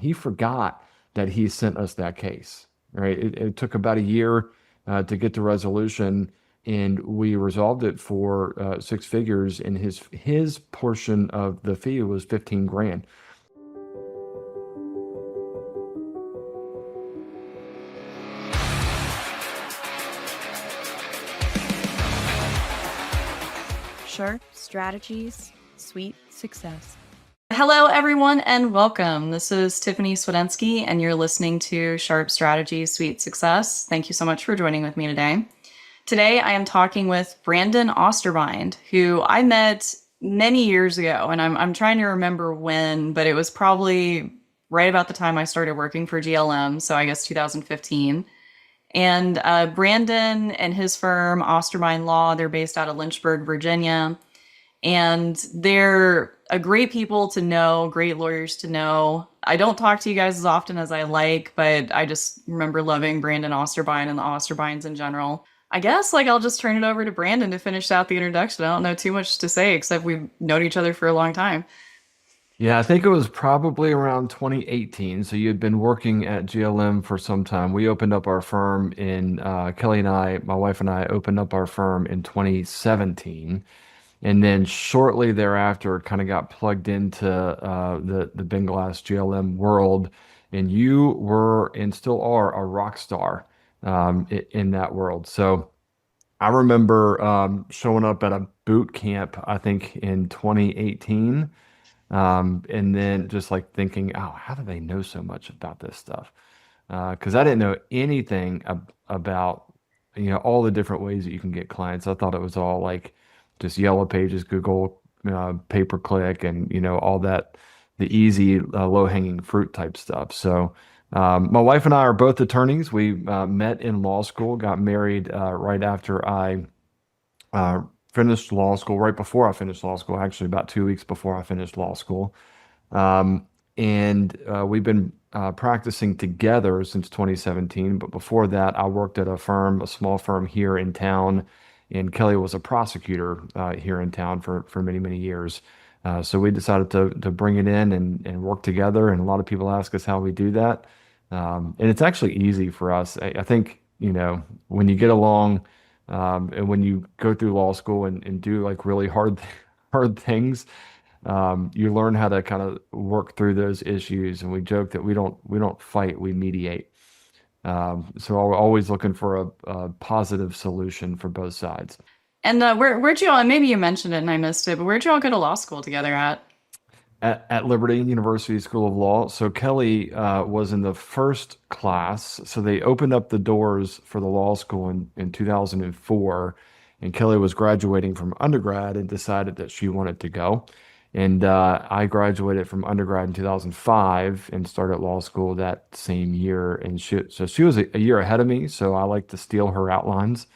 He forgot that he sent us that case, right? It took about a year to get the resolution, and we resolved it for six figures, and his portion of the fee was 15 grand. Sharp strategies, sweet success. Hello, everyone, and welcome. This is Tiffany Swedensky, and you're listening to Sharp Strategies, Sweet Success. Thank you so much for joining with me today. Today, I am talking with Brandon Osterbind, who I met many years ago, and I'm trying to remember when, but it was probably right about the time I started working for GLM, so I guess 2015. And Brandon and his firm, Osterbind Law, they're based out of Lynchburg, Virginia. And they're a great people to know, great lawyers to know. I don't talk to you guys as often as I like, but I just remember loving Brandon Osterbind and the Osterbinds in general. I guess I'll just turn it over to Brandon to finish out the introduction. I don't know too much to say except we've known each other for a long time. Yeah, I think it was probably around 2018. So you had been working at GLM for some time. We opened up our firm in Kelly and I, my wife and I opened up our firm in 2017. And then shortly thereafter, kind of got plugged into the Ben Glass GLM world. And you were and still are a rock star in that world. So I remember showing up at a boot camp, I think in 2018. And then just like thinking, oh, how do they know so much about this stuff? Because I didn't know anything about, all the different ways that you can get clients. I thought it was all like just Yellow Pages, Google, pay per click, and all that, the easy, low-hanging fruit type stuff. So my wife and I are both attorneys. We met in law school, got married right after I uh, finished law school, right before I finished law school, actually about 2 weeks before I finished law school. Um, and we've been practicing together since 2017. But before that, I worked at a firm, a small firm here in town, and Kelly was a prosecutor here in town for many, many years. So we decided to bring it in and work together. And a lot of people ask us how we do that. And it's actually easy for us. I think, when you get along and when you go through law school and do like really hard, hard things, you learn how to kind of work through those issues. And we joke that we don't fight, we mediate. So we're always looking for a positive solution for both sides. And where'd you all, and maybe you mentioned it and I missed it, but where'd you all go to law school together at? At Liberty University School of Law. So Kelly was in the first class. So they opened up the doors for the law school in 2004. And Kelly was graduating from undergrad and decided that she wanted to go. And I graduated from undergrad in 2005 and started law school that same year. And she was a year ahead of me. So I like to steal her outlines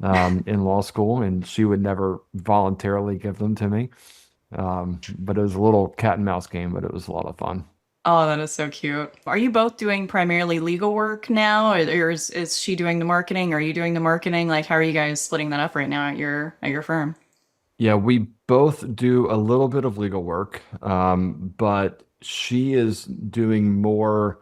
in law school, and she would never voluntarily give them to me. But it was a little cat and mouse game, but it was a lot of fun. Oh, that is so cute. Are you both doing primarily legal work now, or is she doing the marketing? Are you doing the marketing? Like, how are you guys splitting that up right now at your firm? Yeah, we both do a little bit of legal work, but she is doing more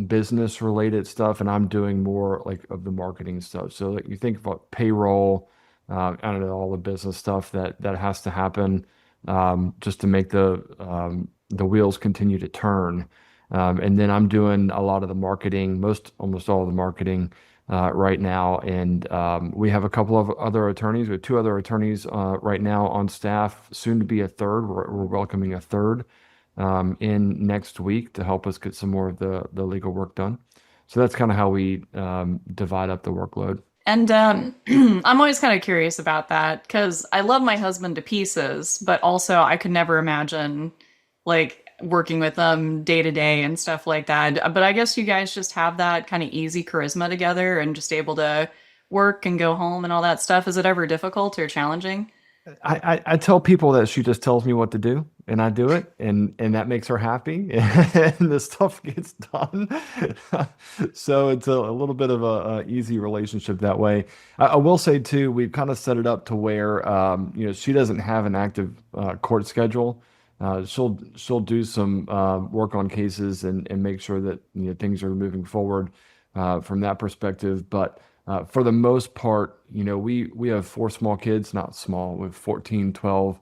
business related stuff, and I'm doing more like of the marketing stuff. So like you think about payroll, I don't know, all the business stuff that has to happen just to make the wheels continue to turn. And then I'm doing a lot of the marketing, almost all of the marketing right now. And we have a couple of other attorneys. We have two other attorneys right now on staff, soon to be a third. We're welcoming a third in next week to help us get some more of the legal work done. So that's kind of how we divide up the workload. And I'm always kind of curious about that because I love my husband to pieces, but also I could never imagine like working with them day to day and stuff like that. But I guess you guys just have that kind of easy charisma together and just able to work and go home and all that stuff. Is it ever difficult or challenging? I tell people that she just tells me what to do and I do it, and that makes her happy and the stuff gets done. So it's a little bit of a easy relationship that way. I will say too, we've kind of set it up to where she doesn't have an active court schedule. She'll do some work on cases and make sure that things are moving forward from that perspective. But for the most part, we have four small kids, not small, with 14, 12,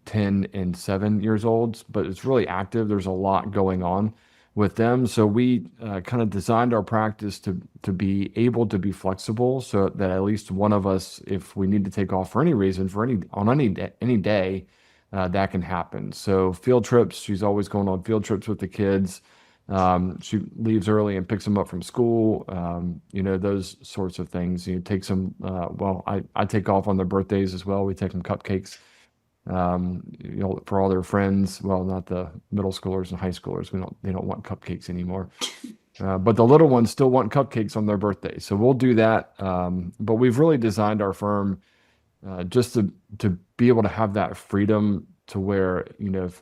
10, and 7 years old, but it's really active. There's a lot going on with them. So we kind of designed our practice to be able to be flexible so that at least one of us, if we need to take off for any reason, for any day, that can happen. So field trips, she's always going on field trips with the kids. She leaves early and picks them up from school. Those sorts of things. Take some. Well, I take off on their birthdays as well. We take them cupcakes. For all their friends. Well, not the middle schoolers and high schoolers. They don't want cupcakes anymore. But the little ones still want cupcakes on their birthday. So we'll do that. But we've really designed our firm just to be able to have that freedom to where,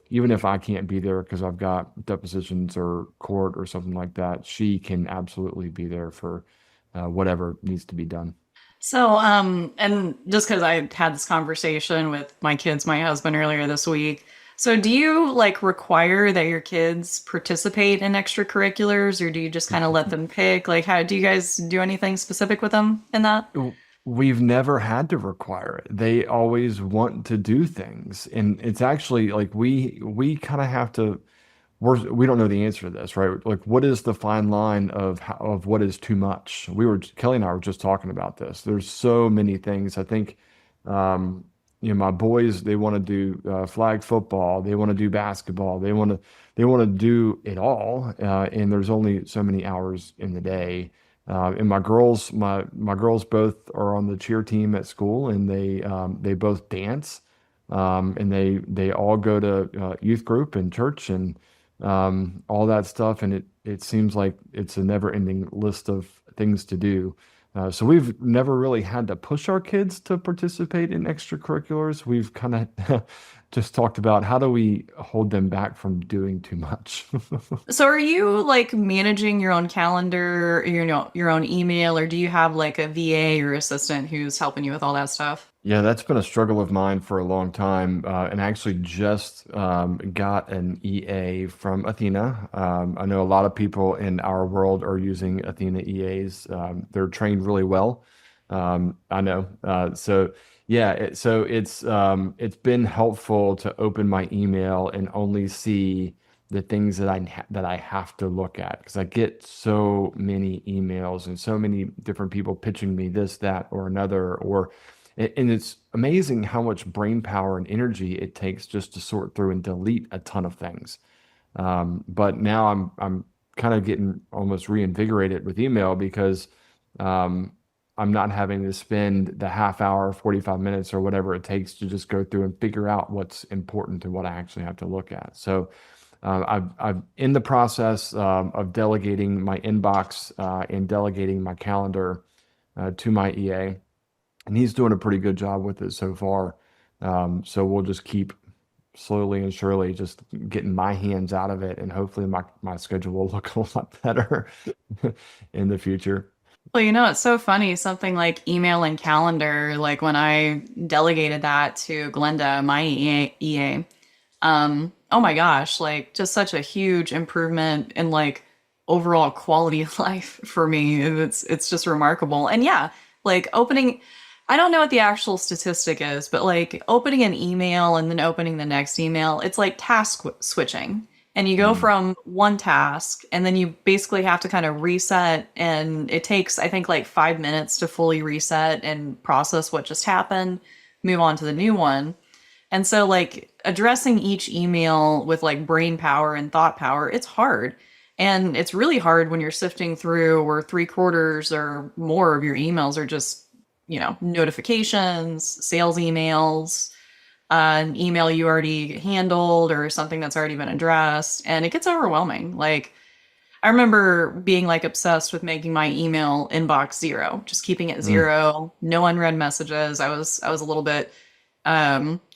even if I can't be there because I've got depositions or court or something like that, she can absolutely be there for whatever needs to be done. So, and just because I had this conversation with my kids, my husband earlier this week. So, do you like require that your kids participate in extracurriculars, or do you just kind of let them pick? Like, how do you guys do anything specific with them in that? We've never had to require it. They always want to do things, and it's actually like we kind of have to. We don't know the answer to this, right? Like, what is the fine line of what is too much? Kelly and I were just talking about this. There's so many things. I think, my boys, they want to do flag football, they want to do basketball, they want to do it all, and there's only so many hours in the day. And my girls both are on the cheer team at school, and they both dance, and they all go to youth group and church and all that stuff. And it seems like it's a never-ending list of things to do. So we've never really had to push our kids to participate in extracurriculars. We've kind of just talked about how do we hold them back from doing too much. So, are you like managing your own calendar, your own email, or do you have like a VA or assistant who's helping you with all that stuff? Yeah, that's been a struggle of mine for a long time, and I actually just got an EA from Athena. I know a lot of people in our world are using Athena EAs. They're trained really well. I know. So yeah, it's been helpful to open my email and only see the things that I have to look at because I get so many emails and so many different people pitching me this, that, or another, and it's amazing how much brain power and energy it takes just to sort through and delete a ton of things. But now I'm kind of getting almost reinvigorated with email because um, I'm not having to spend the half hour, 45 minutes, or whatever it takes to just go through and figure out what's important and what I actually have to look at. So I've in the process of delegating my inbox and delegating my calendar to my EA, and he's doing a pretty good job with it so far. So we'll just keep slowly and surely just getting my hands out of it, and hopefully my schedule will look a lot better in the future. Well, it's so funny. Something like email and calendar, like when I delegated that to Glenda, my EA, oh my gosh, like just such a huge improvement in like overall quality of life for me. It's just remarkable. And yeah, like opening, I don't know what the actual statistic is, but like opening an email and then opening the next email, it's like switching. And you go Mm. from one task and then you basically have to kind of reset. And it takes, I think, like 5 minutes to fully reset and process what just happened, move on to the new one. And so, like, addressing each email with like brain power and thought power, it's hard. And it's really hard when you're sifting through where three-quarters or more of your emails are just, notifications, sales emails, an email you already handled, or something that's already been addressed. And it gets overwhelming. Like, I remember being like obsessed with making my email inbox zero, just keeping it Mm. zero, no unread messages. I was a little bit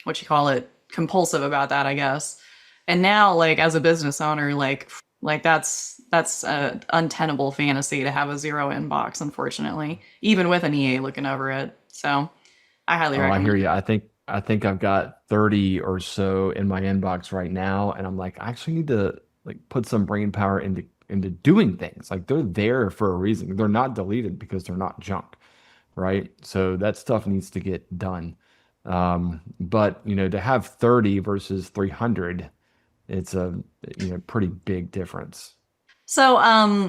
what you call it, compulsive about that, I guess. And now, like as a business owner, like that's a untenable fantasy to have a zero inbox, unfortunately, even with an EA looking over it. So I highly Oh, I hear recommend you. it. I think I've got 30 or so in my inbox right now, and I'm like, I actually need to like put some brain power into doing things. Like they're there for a reason. They're not deleted because they're not junk, right? So that stuff needs to get done. But to have 30 versus 300, it's a pretty big difference. So,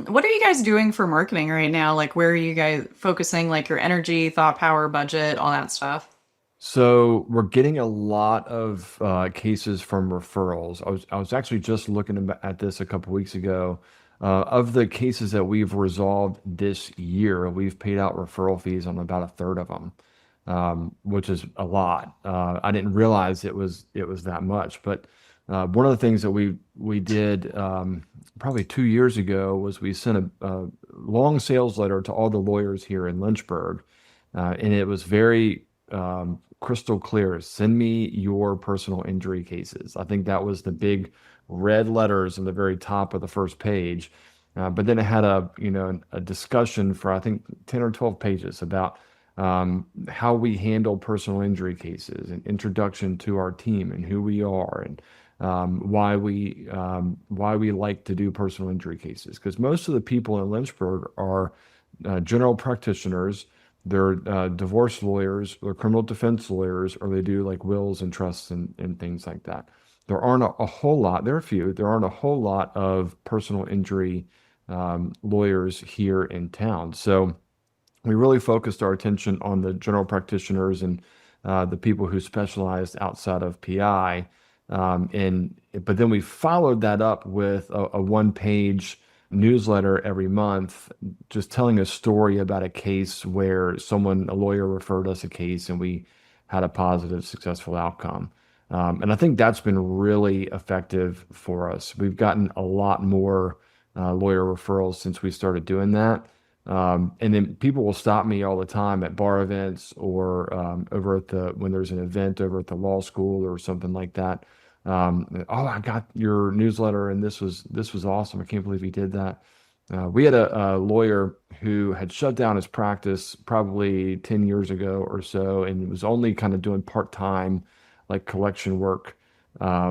what are you guys doing for marketing right now? Like, where are you guys focusing, like your energy, thought power, budget, all that stuff? So we're getting a lot of cases from referrals. I was actually just looking at this a couple weeks ago. Of the cases that we've resolved this year, we've paid out referral fees on about a third of them, which is a lot. I didn't realize it was that much. But one of the things that we did probably 2 years ago was we sent a long sales letter to all the lawyers here in Lynchburg, and it was very crystal clear. Send me your personal injury cases. I think that was the big red letters in the very top of the first page. But then it had a discussion for I think 10 or 12 pages about how we handle personal injury cases, an introduction to our team and who we are, and why we like to do personal injury cases. Because most of the people in Lynchburg are general practitioners. They're divorce lawyers, they're criminal defense lawyers, or they do like wills and trusts and things like that. There aren't a whole lot, there are a few, there aren't a whole lot of personal injury lawyers here in town. So we really focused our attention on the general practitioners and the people who specialized outside of PI. But then we followed that up with a one-page newsletter every month, just telling a story about a case where a lawyer referred us a case and we had a positive, successful outcome. And I think that's been really effective for us. We've gotten a lot more lawyer referrals since we started doing that. And then people will stop me all the time at bar events or over at when there's an event over at the law school or something like that. Oh, I got your newsletter and this was awesome. I can't believe he did that. We had a lawyer who had shut down his practice probably 10 years ago or so and was only kind of doing part-time like collection work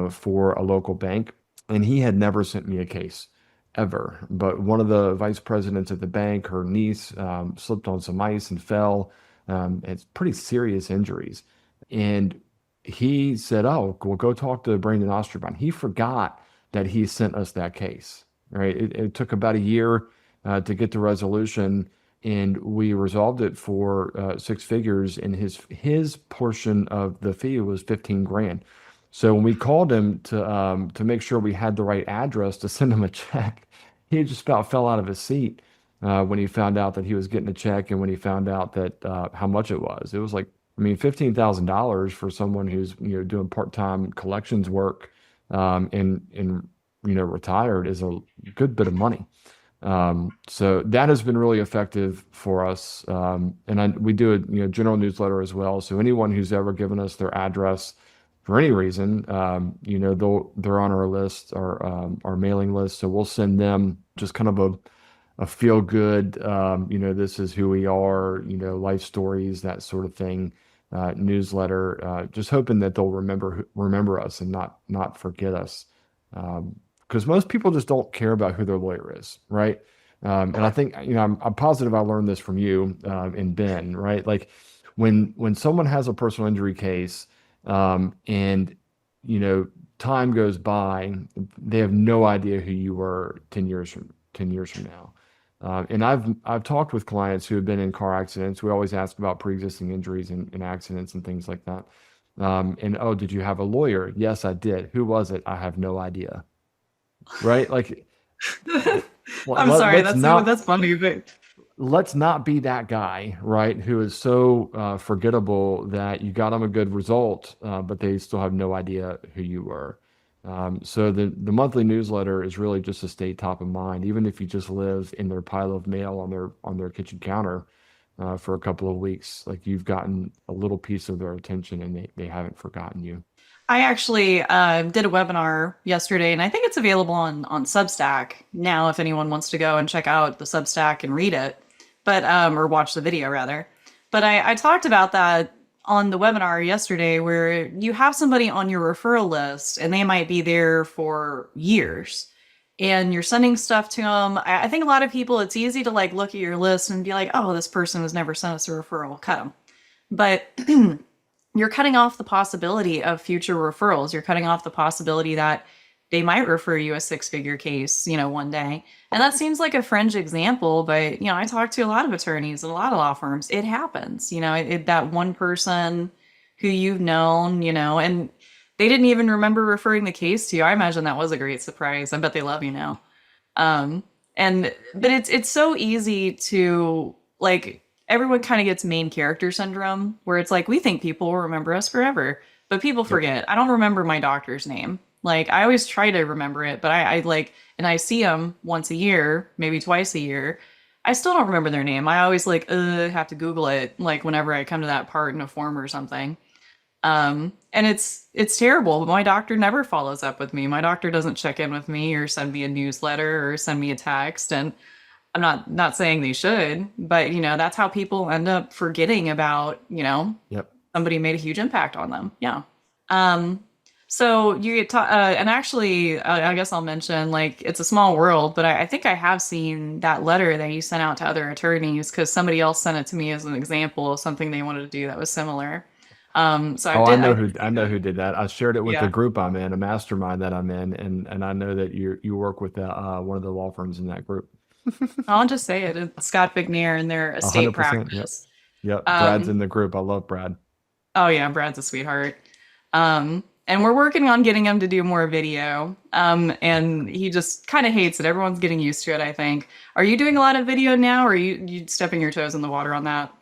for a local bank. And he had never sent me a case ever. But one of the vice presidents at the bank, her niece, slipped on some ice and fell. It's pretty serious injuries. And he said, "Oh, well, go talk to Brandon Osterbind." He forgot that he sent us that case, right? It took about a year to get to resolution, and we resolved it for six figures, and his portion of the fee was 15 grand. So when we called him to make sure we had the right address to send him a check, he just about fell out of his seat when he found out that he was getting a check, and when he found out that how much it was. It was like, I mean, $15,000 for someone who's doing part-time collections work and retired is a good bit of money. So that has been really effective for us. And we do a general newsletter as well. So anyone who's ever given us their address for any reason, they're on our list, our mailing list. So we'll send them just kind of a feel good, this is who we are, life stories, that sort of thing, newsletter. Just hoping that they'll remember us and not forget us. Because most people just don't care about who their lawyer is, right? And I think I'm positive I learned this from you and Ben, right? Like when someone has a personal injury case, and time goes by, they have no idea who you were 10 years from now. And I've talked with clients who have been in car accidents. We always ask about pre-existing injuries and accidents and things like that. And oh, did you have a lawyer? Yes, I did. Who was it? I have no idea. Right? Like, I'm sorry, let's not that's funny, but let's not be that guy, right? Who is so forgettable that you got them a good result, but they still have no idea who you were. So the monthly newsletter is really just to stay top of mind, even if you just live in their pile of mail on their kitchen counter for a couple of weeks. Like you've gotten a little piece of their attention, and they haven't forgotten you. I actually did a webinar yesterday, and I think it's available on Substack now if anyone wants to go and check out the Substack and read it, but or watch the video rather. But I talked about that on the webinar yesterday where you have somebody on your referral list and they might be there for years and you're sending stuff to them. I think a lot of people, it's easy to like look at your list and be like, oh, this person has never sent us a referral, cut them. But you're cutting off the possibility of future referrals. You're cutting off the possibility that they might refer you a six-figure case, one day. And that seems like a fringe example, but I talk to a lot of attorneys and a lot of law firms. It happens, that one person who you've known, and they didn't even remember referring the case to you. I imagine that was a great surprise. I bet they love you now. Um, but it's so easy to like everyone kind of gets main character syndrome where it's like we think people will remember us forever, but people Yep. forget. I don't remember my doctor's name. Like I always try to remember it, but I like and I see them once a year, maybe twice a year. I still don't remember their name. I always like have to Google it like whenever I come to that part in a form or something. And it's terrible. My doctor never follows up with me. My doctor doesn't check in with me or send me a newsletter or send me a text. And I'm not saying they should, but that's how people end up forgetting about, Yep. somebody made a huge impact on them. Yeah. Um, so you get and actually, I guess I'll mention like it's a small world, but I think I have seen that letter that you sent out to other attorneys because somebody else sent it to me as an example of something they wanted to do that was similar. So Oh, I did, I know who did that. I shared it with the yeah. group I'm in, a mastermind that I'm in, and I know that you work with one of the law firms in that group. I'll just say it. It's Scott McNair and their estate 100%. Yep. practice. Yep. Brad's Um, in the group. I love Brad. oh yeah, Brad's a sweetheart. And we're working on getting him to do more video. And he just kind of hates it. Everyone's getting used to it, I think. Are you doing a lot of video now, or are you stepping your toes in the water on that?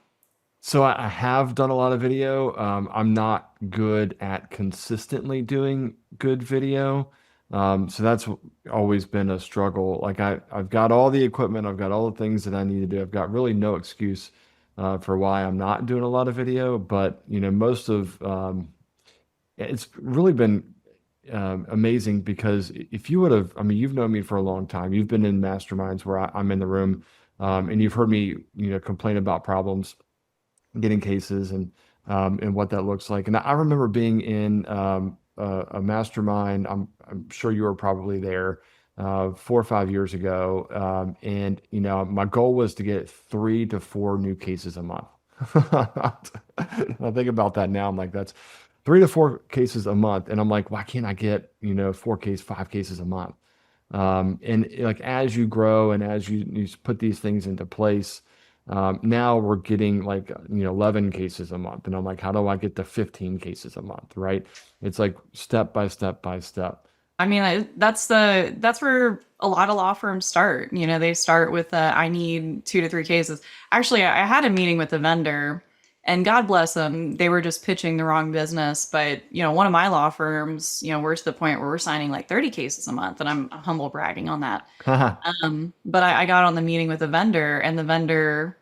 So I have done a lot of video. I'm not good at consistently doing good video. So that's always been a struggle. Like I've got all the equipment, I've got all the things that I need to do. I've got really no excuse for why I'm not doing a lot of video. But most of it's really been amazing because if you would have, I mean, you've known me for a long time. You've been in masterminds where I'm in the room, and you've heard me, complain about problems getting cases and what that looks like. And I remember being in a mastermind. I'm sure you were probably there 4 or 5 years ago. And my goal was to get 3 to 4 new cases a month. I think about that now. I'm like, that's 3 to 4 cases a month, and I'm like, why can't I get 5 cases a month? And like as you grow and as you put these things into place. Now we're getting like 11 cases a month, and I'm like, how do I get to 15 cases a month, right? It's like step by step by step. I mean, that's where a lot of law firms start. They start with I need 2 to 3 cases. Actually, I had a meeting with a vendor, and God bless them, they were just pitching the wrong business. But one of my law firms, we're to the point where we're signing like 30 cases a month, and I'm humble bragging on that. But I got on the meeting with a vendor, and the vendor,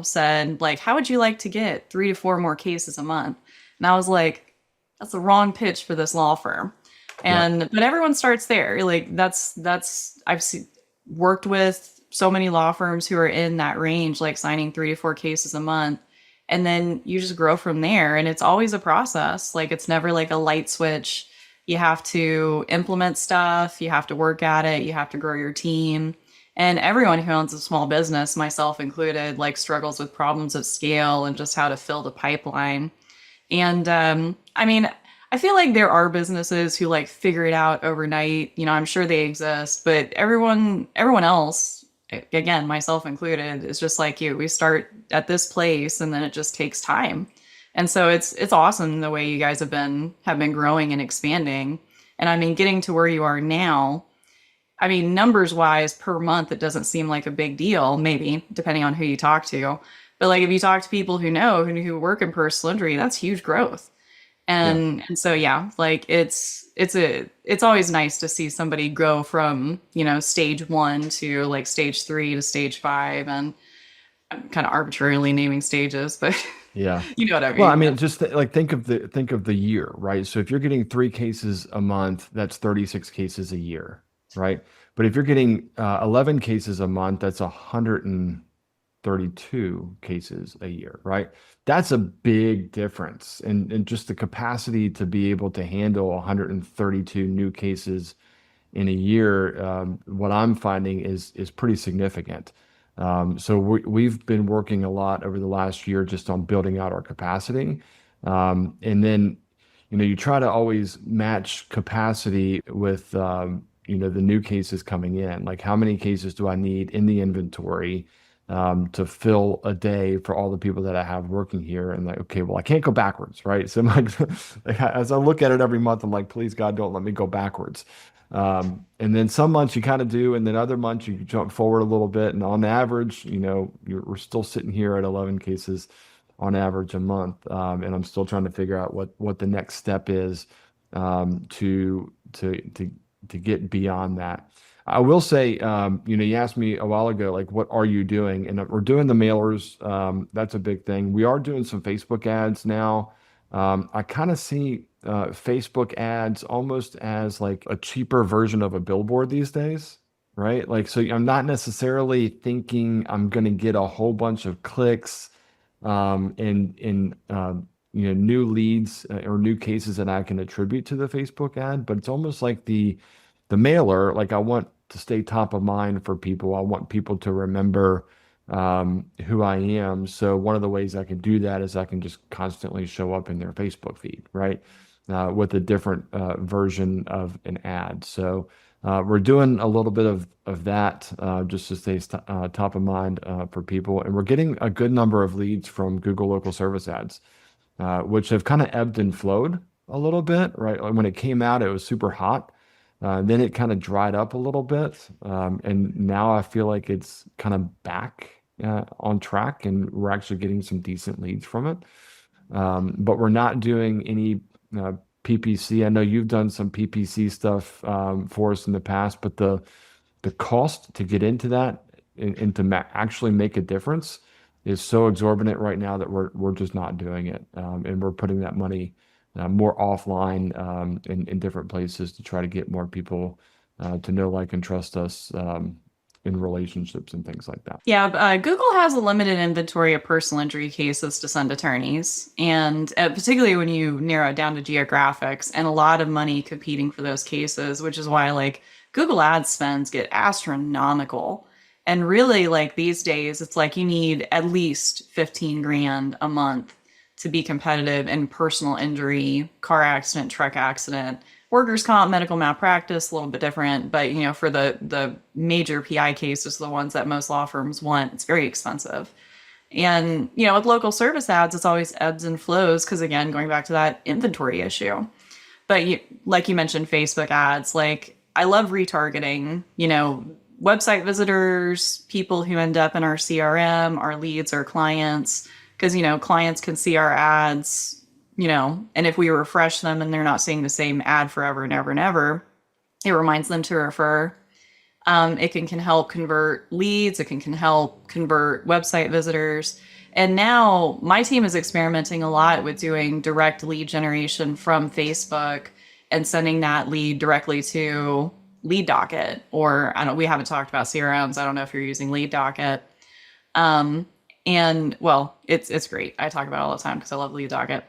said like, "How would you like to get 3 to 4 more cases a month?" And I was like, "That's the wrong pitch for this law firm." Yep. But everyone starts there. Like worked with so many law firms who are in that range, like signing 3 to 4 cases a month. And then you just grow from there. And it's always a process. Like it's never like a light switch. You have to implement stuff, you have to work at it, you have to grow your team. And everyone who owns a small business, myself included, like struggles with problems of scale and just how to fill the pipeline. And I mean, I feel like there are businesses who like figure it out overnight. I'm sure they exist, but everyone else, again, myself included, is just like you. We start at this place and then it just takes time. And so it's awesome the way you guys have been growing and expanding. And I mean, getting to where you are now, I mean, numbers wise per month, it doesn't seem like a big deal, maybe depending on who you talk to. But like if you talk to people who work in personal injury, that's huge growth. Yeah. And so yeah, like it's always nice to see somebody go from, stage 1 to like stage 3 to stage 5, and I'm kind of arbitrarily naming stages, but Yeah. you know what I Well, I mean. Yeah. mean, just like think of the year, right? So if you're getting 3 cases a month, that's 36 cases a year, right? But if you're getting 11 cases a month, that's 100 132 cases a year, right? That's a big difference. And just the capacity to be able to handle 132 new cases in a year, what I'm finding is pretty significant. So we've been working a lot over the last year just on building out our capacity. And then, you try to always match capacity with, the new cases coming in. Like, how many cases do I need in the inventory, to fill a day for all the people that I have working here? And like, okay, well, I can't go backwards, right? So I'm like, as I look at it every month, I'm like, please God, don't let me go backwards. And then some months you kind of do, and then other months you jump forward a little bit. And on average, we're still sitting here at 11 cases on average a month. And I'm still trying to figure out what the next step is, to get beyond that. I will say, you asked me a while ago, like, what are you doing? And we're doing the mailers. That's a big thing. We are doing some Facebook ads now. I kind of see Facebook ads almost as like a cheaper version of a billboard these days, right? Like, so I'm not necessarily thinking I'm going to get a whole bunch of clicks, and new leads, or new cases that I can attribute to the Facebook ad, but it's almost like the mailer. Like, I want to stay top of mind for people. I want people to remember who I am. So one of the ways I can do that is I can just constantly show up in their Facebook feed, right? With a different version of an ad. So we're doing a little bit of that, just to stay top of mind for people. And we're getting a good number of leads from Google local service ads, which have kind of ebbed and flowed a little bit, right? Like, when it came out, it was super hot. Then it kind of dried up a little bit. And now I feel like it's kind of back on track, and we're actually getting some decent leads from it. But we're not doing any PPC. I know you've done some PPC stuff for us in the past, but the cost to get into that, and to actually make a difference, is so exorbitant right now that we're just not doing it. And we're putting that money more offline, in different places, to try to get more people to know, like, and trust us in relationships and things like that. Yeah, Google has a limited inventory of personal injury cases to send attorneys, and particularly when you narrow it down to geographics, and a lot of money competing for those cases, which is why, like, Google ad spends get astronomical. And really, like, these days, it's like you need at least 15 grand a month to be competitive in personal injury, car accident, truck accident. Workers' comp, medical malpractice, a little bit different, but for the major PI cases, the ones that most law firms want, it's very expensive. And with local service ads, it's always ebbs and flows, because, again, going back to that inventory issue. But like you mentioned, Facebook ads, like, I love retargeting. Website visitors, people who end up in our CRM, our leads, our clients, because clients can see our ads. And if we refresh them and they're not seeing the same ad forever and ever and ever, it reminds them to refer. It can help convert leads. It can help convert website visitors. And now my team is experimenting a lot with doing direct lead generation from Facebook and sending that lead directly to Lead Docket. Or we haven't talked about CRMs. I don't know if you're using Lead Docket. And well, it's great. I talk about it all the time because I love Lead Docket.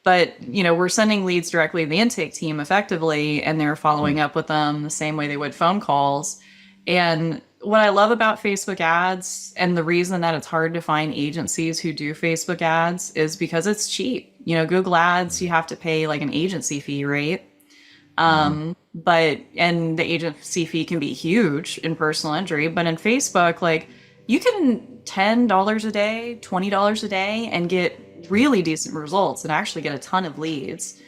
But, we're sending leads directly to the intake team effectively, and they're following up with them the same way they would phone calls. And what I love about Facebook ads, and the reason that it's hard to find agencies who do Facebook ads, is because it's cheap. Google ads, you have to pay like an agency fee, right? And the agency fee can be huge in personal injury, but in Facebook, like, you can $10 a day, $20 a day, and get really decent results and actually get a ton of leads.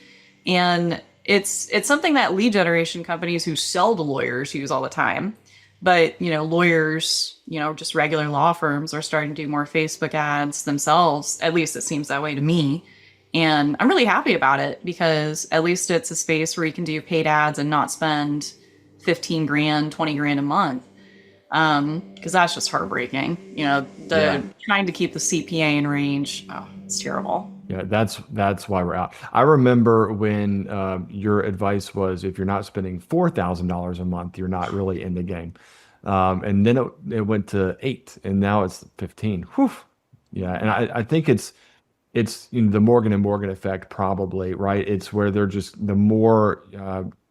And it's something that lead generation companies who sell to lawyers use all the time. But, lawyers, just regular law firms are starting to do more Facebook ads themselves. At least it seems that way to me. And I'm really happy about it, because at least it's a space where you can do paid ads and not spend 15 grand, 20 grand a month. Because that's just heartbreaking. Trying to keep the CPA in range. Oh, it's terrible. Yeah, that's why we're out. I remember when your advice was, if you're not spending $4,000 a month, you're not really in the game. And then it went to 8, and now it's 15. Whew. Yeah, and I think it's the Morgan and Morgan effect probably, right? It's where they're just the more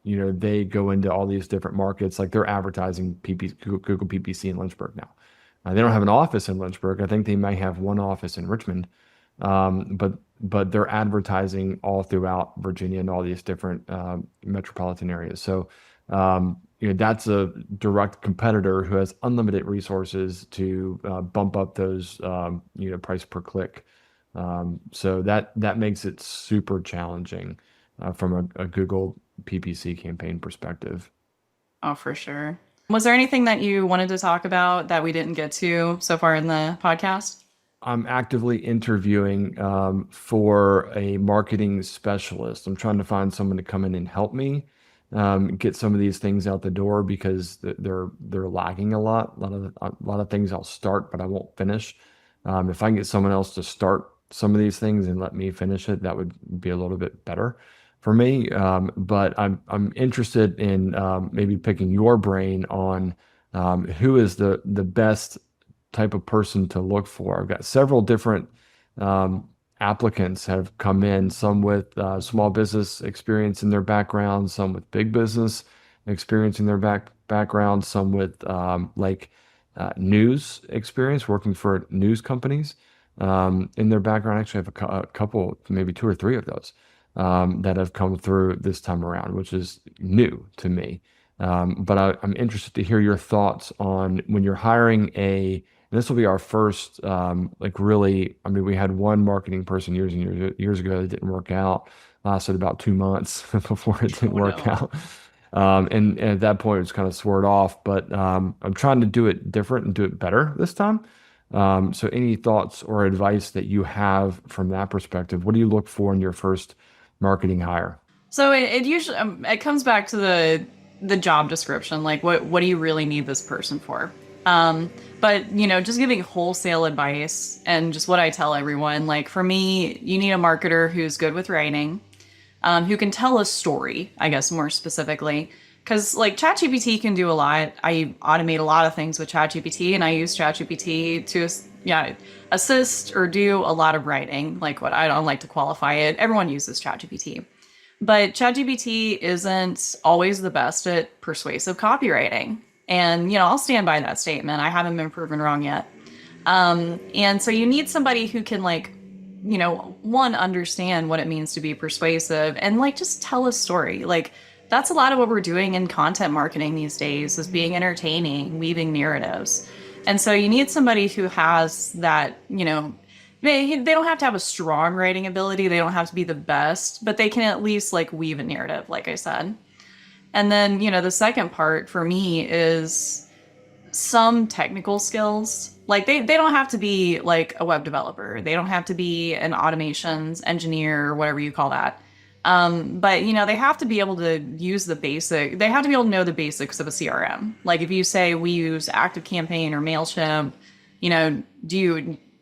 they go into all these different markets, like they're advertising Google PPC in Lynchburg now. They don't have an office in Lynchburg. I think they might have one office in Richmond, but they're advertising all throughout Virginia and all these different metropolitan areas. So that's a direct competitor who has unlimited resources to bump up those price per click. So that makes it super challenging from a Google PPC campaign perspective. Oh, for sure. Was there anything that you wanted to talk about that we didn't get to so far in the podcast? I'm actively interviewing for a marketing specialist. I'm trying to find someone to come in and help me get some of these things out the door because they're lagging a lot. A lot of things I'll start, but I won't finish. If I can get someone else to start some of these things and let me finish it, that would be a little bit better for me. But I'm interested in maybe picking your brain on who is the best type of person to look for. I've got several different applicants have come in, some with small business experience in their background, some with big business experience in their background, some with news experience working for news companies in their background. Actually, I have a couple, maybe two or three of those that have come through this time around, which is new to me. But I'm interested to hear your thoughts on when you're hiring and this will be our first, really, I mean, we had one marketing person years and years ago that didn't work out, lasted about 2 months before it didn't Oh work no. out. And at that point, it was kind of swore off, but I'm trying to do it different and do it better this time. So any thoughts or advice that you have from that perspective? What do you look for in your first marketing hire? So it usually it comes back to the job description. Like, what do you really need this person for? But just giving wholesale advice and just what I tell everyone. Like for me, you need a marketer who's good with writing, who can tell a story. I guess more specifically, because like ChatGPT can do a lot. I automate a lot of things with ChatGPT, and I use ChatGPT to assist or do a lot of writing. Like what I don't like to qualify it. Everyone uses ChatGPT. But ChatGPT isn't always the best at persuasive copywriting. And, I'll stand by that statement. I haven't been proven wrong yet. And so you need somebody who can, like, one, understand what it means to be persuasive and, like, just tell a story. Like, that's a lot of what we're doing in content marketing these days is being entertaining, weaving narratives. And so you need somebody who has that, they don't have to have a strong writing ability. They don't have to be the best, but they can at least like weave a narrative, like I said. And then, the second part for me is some technical skills. Like they don't have to be like a web developer. They don't have to be an automations engineer or whatever you call that. But they have to be able to use they have to be able to know the basics of a CRM. Like if you say we use ActiveCampaign or MailChimp, do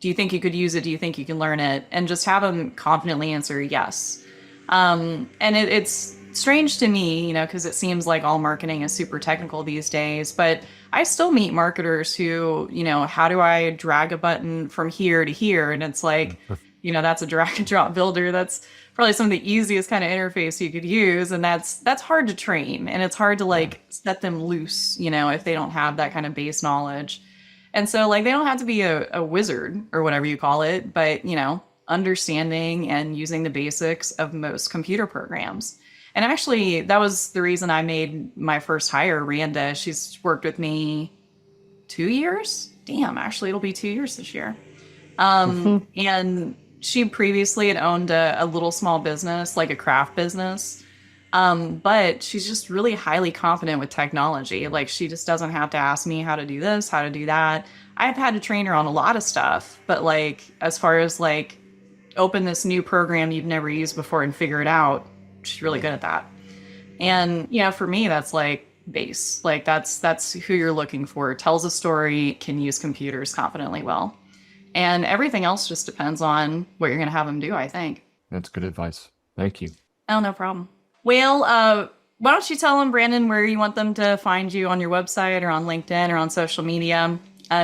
you think you could use it? Do you think you can learn it? And just have them confidently answer yes. And it's strange to me, because it seems like all marketing is super technical these days, but I still meet marketers who, how do I drag a button from here to here? And it's like, that's a drag and drop builder. That's probably some of the easiest kind of interface you could use. And that's hard to train. And it's hard to like set them loose, if they don't have that kind of base knowledge. And so like they don't have to be a wizard or whatever you call it, but understanding and using the basics of most computer programs. And actually, that was the reason I made my first hire, Randa. She's worked with me 2 years. Damn, actually, it'll be 2 years this year. And she previously had owned a little small business, like a craft business. But she's just really highly confident with technology. Like she just doesn't have to ask me how to do this, how to do that. I've had to train her on a lot of stuff, but like as far as like open this new program you've never used before and figure it out, she's really good at that. And for me, that's like base. Like that's who you're looking for. Tells a story, can use computers confidently well. And everything else just depends on what you're going to have them do, I think. That's good advice. Thank you. Oh, no problem. Well, Why don't you tell them, Brandon, where you want them to find you on your website or on LinkedIn or on social media?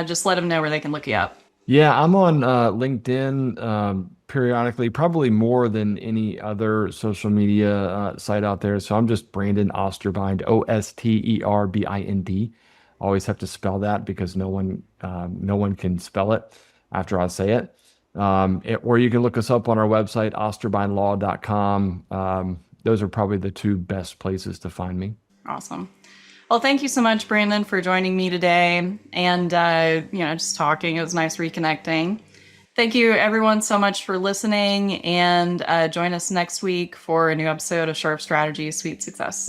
Just let them know where they can look you up. Yeah, I'm on LinkedIn periodically, probably more than any other social media site out there. So I'm just Brandon Osterbind, Osterbind. Always have to spell that because no one can spell it after I say it. Or you can look us up on our website, osterbindlaw.com. Those are probably the two best places to find me. Awesome. Well, thank you so much, Brandon, for joining me today and, just talking. It was nice reconnecting. Thank you, everyone, so much for listening, and join us next week for a new episode of Sharp Strategy, Sweet Success.